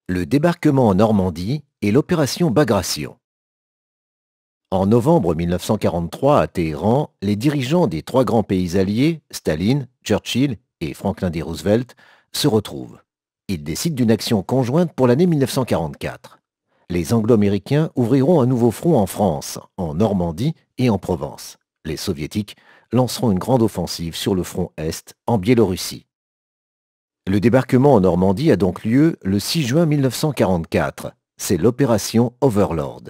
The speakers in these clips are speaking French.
Le débarquement en Normandie et l'opération Bagration. En novembre 1943, à Téhéran, les dirigeants des trois grands pays alliés, Staline, Churchill et Franklin D. Roosevelt, se retrouvent. Ils décident d'une action conjointe pour l'année 1944. Les Anglo-Américains ouvriront un nouveau front en France, en Normandie et en Provence. Les Soviétiques lanceront une grande offensive sur le front Est, en Biélorussie. Le débarquement en Normandie a donc lieu le 6 juin 1944. C'est l'opération Overlord.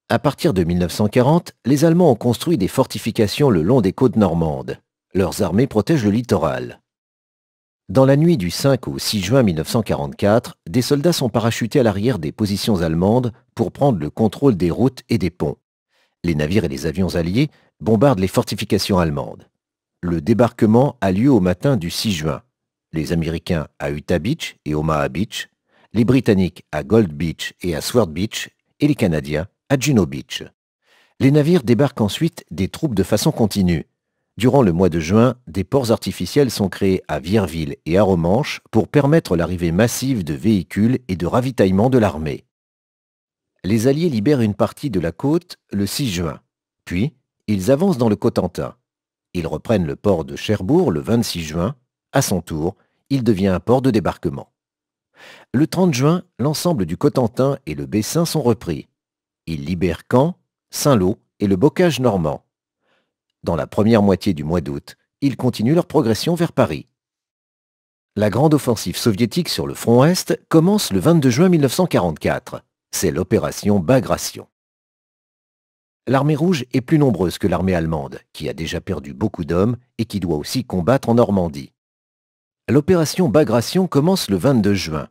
À partir de 1940, les Allemands ont construit des fortifications le long des côtes normandes. Leurs armées protègent le littoral. Dans la nuit du 5 au 6 juin 1944, des soldats sont parachutés à l'arrière des positions allemandes pour prendre le contrôle des routes et des ponts. Les navires et les avions alliés bombardent les fortifications allemandes. Le débarquement a lieu au matin du 6 juin. Les Américains à Utah Beach et Omaha Beach, les Britanniques à Gold Beach et à Sword Beach, et les Canadiens à Juno Beach. Les navires débarquent ensuite des troupes de façon continue. Durant le mois de juin, des ports artificiels sont créés à Vierville et à Romanche pour permettre l'arrivée massive de véhicules et de ravitaillement de l'armée. Les Alliés libèrent une partie de la côte le 6 juin. Puis, ils avancent dans le Cotentin. Ils reprennent le port de Cherbourg le 26 juin. À son tour, il devient un port de débarquement. Le 30 juin, l'ensemble du Cotentin et le Bessin sont repris. Ils libèrent Caen, Saint-Lô et le bocage normand. Dans la première moitié du mois d'août, ils continuent leur progression vers Paris. La grande offensive soviétique sur le front Est commence le 22 juin 1944. C'est l'opération Bagration. L'armée rouge est plus nombreuse que l'armée allemande, qui a déjà perdu beaucoup d'hommes et qui doit aussi combattre en Normandie. L'opération Bagration commence le 22 juin.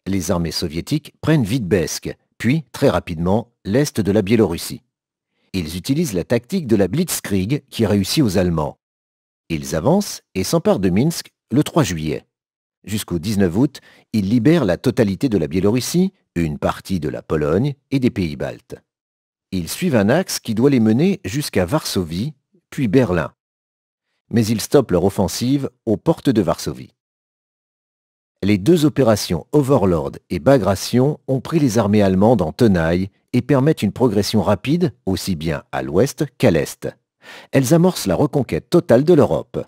Les armées soviétiques prennent Vitebsk, puis, très rapidement, l'est de la Biélorussie. Ils utilisent la tactique de la Blitzkrieg qui réussit aux Allemands. Ils avancent et s'emparent de Minsk le 3 juillet. Jusqu'au 19 août, ils libèrent la totalité de la Biélorussie, une partie de la Pologne et des pays baltes. Ils suivent un axe qui doit les mener jusqu'à Varsovie, puis Berlin. Mais ils stoppent leur offensive aux portes de Varsovie. Les deux opérations Overlord et Bagration ont pris les armées allemandes en tenaille et permettent une progression rapide, aussi bien à l'ouest qu'à l'est. Elles amorcent la reconquête totale de l'Europe.